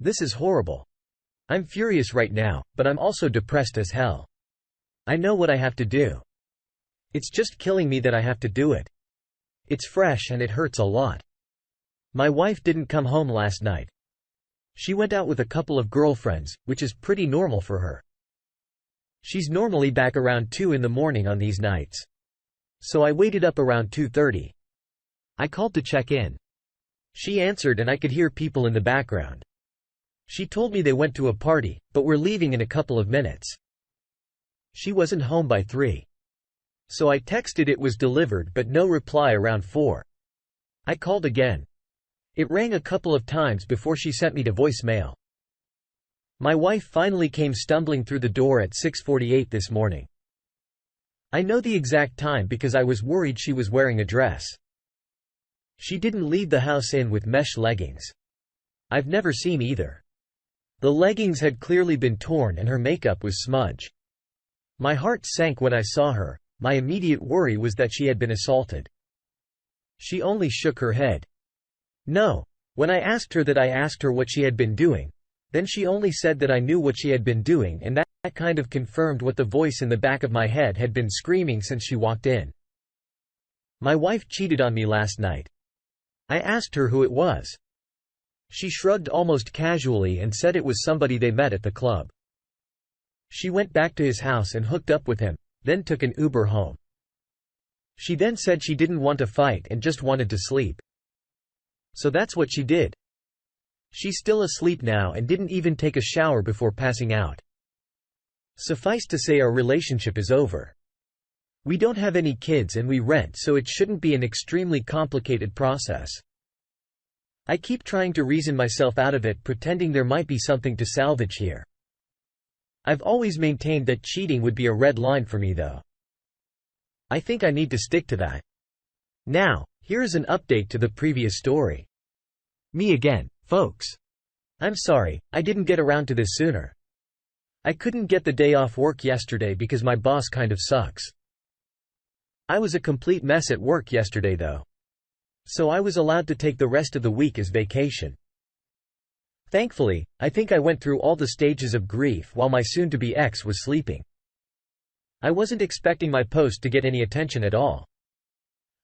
This is horrible. I'm furious right now, but I'm also depressed as hell. I know what I have to do. It's just killing me that I have to do it. It's fresh and it hurts a lot. My wife didn't come home last night. She went out with a couple of girlfriends, which is pretty normal for her. She's normally back around 2 in the morning on these nights. So I waited up around 2:30. I called to check in. She answered and I could hear people in the background. She told me they went to a party, but were leaving in a couple of minutes. She wasn't home by 3. So I texted it was delivered but no reply around 4. I called again. It rang a couple of times before she sent me to voicemail. My wife finally came stumbling through the door at 6:48 this morning. I know the exact time because I was worried she was wearing a dress. She didn't leave the house in with mesh leggings. I've never seen either. The leggings had clearly been torn and her makeup was smudged. My heart sank when I saw her. My immediate worry was that she had been assaulted. She only shook her head. No. When I asked her that, I asked her what she had been doing. Then she only said that I knew what she had been doing, and that kind of confirmed what the voice in the back of my head had been screaming since she walked in. My wife cheated on me last night. I asked her who it was. She shrugged almost casually and said it was somebody they met at the club. She went back to his house and hooked up with him, then took an Uber home. She then said she didn't want to fight and just wanted to sleep. So that's what she did. She's still asleep now and didn't even take a shower before passing out. Suffice to say, our relationship is over. We don't have any kids and we rent, so it shouldn't be an extremely complicated process. I keep trying to reason myself out of it, pretending there might be something to salvage here. I've always maintained that cheating would be a red line for me though. I think I need to stick to that. Now, here's an update to the previous story. Me again, folks. I'm sorry, I didn't get around to this sooner. I couldn't get the day off work yesterday because my boss kind of sucks. I was a complete mess at work yesterday though. So I was allowed to take the rest of the week as vacation. Thankfully, I think I went through all the stages of grief while my soon-to-be ex was sleeping. I wasn't expecting my post to get any attention at all.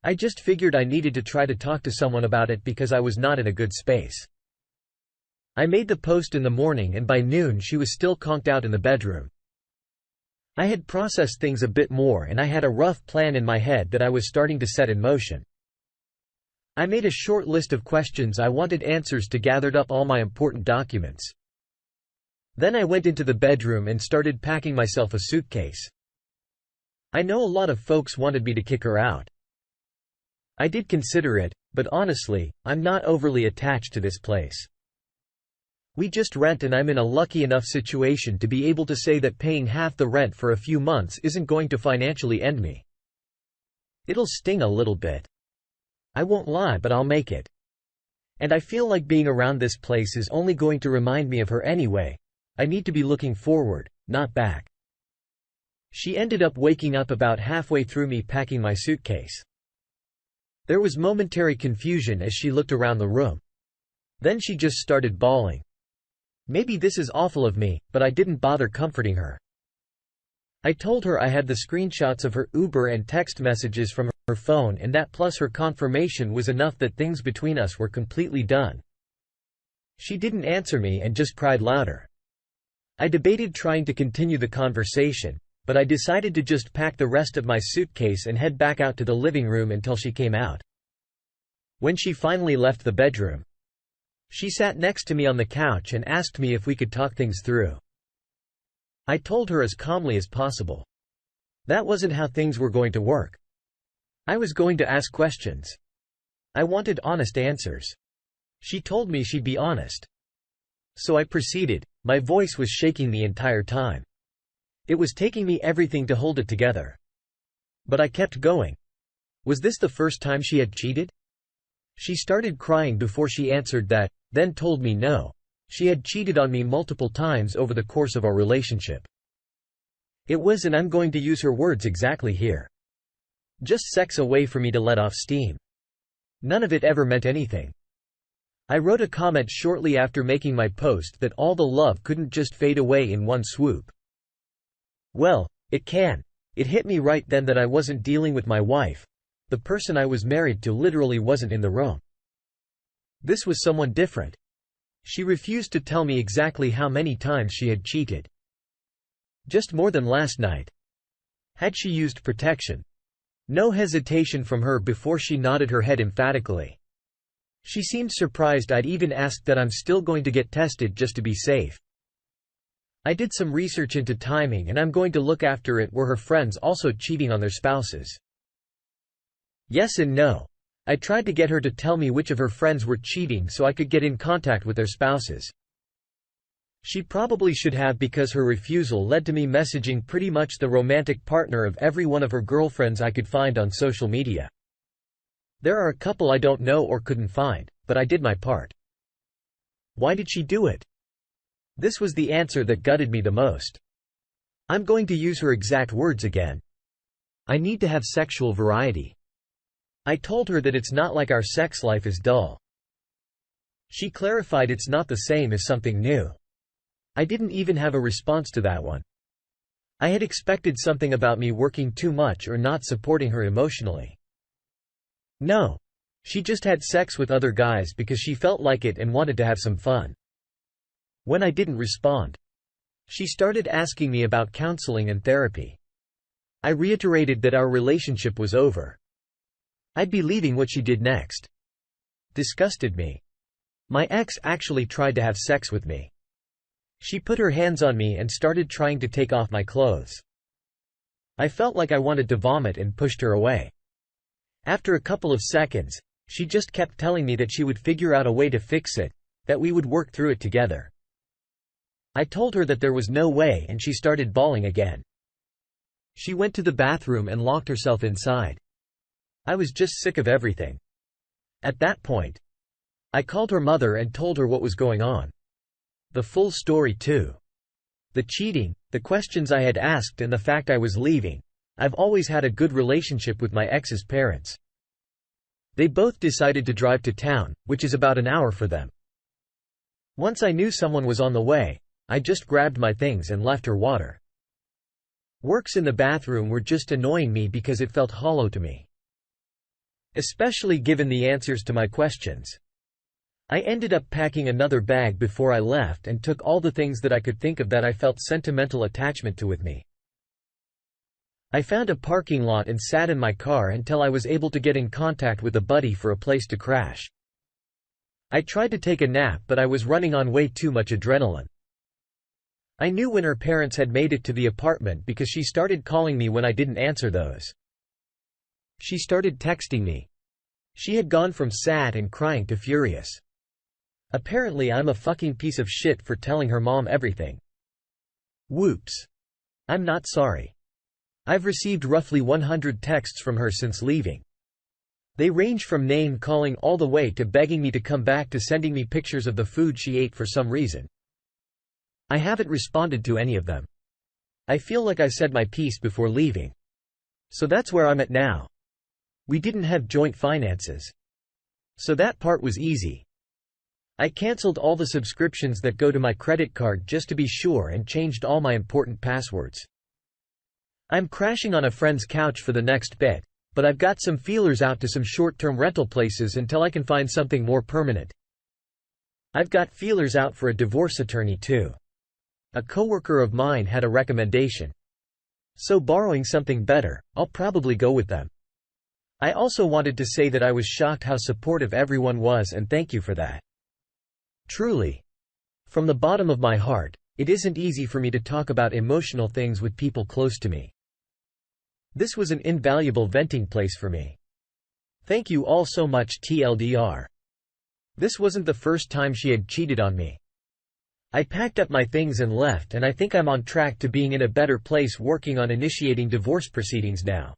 I just figured I needed to try to talk to someone about it because I was not in a good space. I made the post in the morning and by noon she was still conked out in the bedroom. I had processed things a bit more and I had a rough plan in my head that I was starting to set in motion. I made a short list of questions I wanted answers to, gathered up all my important documents. Then I went into the bedroom and started packing myself a suitcase. I know a lot of folks wanted me to kick her out. I did consider it, but honestly, I'm not overly attached to this place. We just rent and I'm in a lucky enough situation to be able to say that paying half the rent for a few months isn't going to financially end me. It'll sting a little bit. I won't lie, but I'll make it. And I feel like being around this place is only going to remind me of her anyway. I need to be looking forward, not back. She ended up waking up about halfway through me packing my suitcase. There was momentary confusion as she looked around the room. Then she just started bawling. Maybe this is awful of me, but I didn't bother comforting her. I told her I had the screenshots of her Uber and text messages from her phone, and that plus her confirmation was enough that things between us were completely done. She didn't answer me and just cried louder. I debated trying to continue the conversation, but I decided to just pack the rest of my suitcase and head back out to the living room until she came out. When she finally left the bedroom, she sat next to me on the couch and asked me if we could talk things through. I told her as calmly as possible. That wasn't how things were going to work. I was going to ask questions. I wanted honest answers. She told me she'd be honest. So I proceeded. My voice was shaking the entire time. It was taking me everything to hold it together. But I kept going. Was this the first time she had cheated? She started crying before she answered that, then told me no. She had cheated on me multiple times over the course of our relationship. It was, and I'm going to use her words exactly here, just sex, a way for me to let off steam. None of it ever meant anything. I wrote a comment shortly after making my post that all the love couldn't just fade away in one swoop. Well, it can. It hit me right then that I wasn't dealing with my wife. The person I was married to literally wasn't in the room. This was someone different. She refused to tell me exactly how many times she had cheated. Just more than last night. Had she used protection? No hesitation from her before she nodded her head emphatically. She seemed surprised I'd even asked that I'm still going to get tested just to be safe. I did some research into timing and I'm going to look after it. Were her friends also cheating on their spouses? Yes and no. I tried to get her to tell me which of her friends were cheating so I could get in contact with their spouses. She probably should have, because her refusal led to me messaging pretty much the romantic partner of every one of her girlfriends I could find on social media. There are a couple I don't know or couldn't find, but I did my part. Why did she do it? This was the answer that gutted me the most. I'm going to use her exact words again. I need to have sexual variety. I told her that it's not like our sex life is dull. She clarified it's not the same as something new. I didn't even have a response to that one. I had expected something about me working too much or not supporting her emotionally. No. She just had sex with other guys because she felt like it and wanted to have some fun. When I didn't respond, she started asking me about counseling and therapy. I reiterated that our relationship was over. I'd be leaving. What she did next disgusted me. My ex actually tried to have sex with me. She put her hands on me and started trying to take off my clothes. I felt like I wanted to vomit and pushed her away. After a couple of seconds, she just kept telling me that she would figure out a way to fix it, that we would work through it together. I told her that there was no way and she started bawling again. She went to the bathroom and locked herself inside. I was just sick of everything. At that point, I called her mother and told her what was going on. The full story too. The cheating, the questions I had asked and the fact I was leaving. I've always had a good relationship with my ex's parents. They both decided to drive to town, which is about an hour for them. Once I knew someone was on the way, I just grabbed my things and left her water. Works in the bathroom were just annoying me because it felt hollow to me. Especially given the answers to my questions. I ended up packing another bag before I left and took all the things that I could think of that I felt sentimental attachment to with me. I found a parking lot and sat in my car until I was able to get in contact with a buddy for a place to crash. I tried to take a nap, but I was running on way too much adrenaline. I knew when her parents had made it to the apartment because she started calling me when I didn't answer those. She started texting me. She had gone from sad and crying to furious. Apparently I'm a fucking piece of shit for telling her mom everything. Whoops. I'm not sorry. I've received roughly 100 texts from her since leaving. They range from name-calling all the way to begging me to come back to sending me pictures of the food she ate for some reason. I haven't responded to any of them. I feel like I said my piece before leaving. So that's where I'm at now. We didn't have joint finances. So that part was easy. I canceled all the subscriptions that go to my credit card just to be sure and changed all my important passwords. I'm crashing on a friend's couch for the next bit, but I've got some feelers out to some short-term rental places until I can find something more permanent. I've got feelers out for a divorce attorney too. A coworker of mine had a recommendation. So borrowing something better, I'll probably go with them. I also wanted to say that I was shocked how supportive everyone was and thank you for that. Truly. From the bottom of my heart, it isn't easy for me to talk about emotional things with people close to me. This was an invaluable venting place for me. Thank you all so much TLDR. This wasn't the first time she had cheated on me. I packed up my things and left, and I think I'm on track to being in a better place working on initiating divorce proceedings now.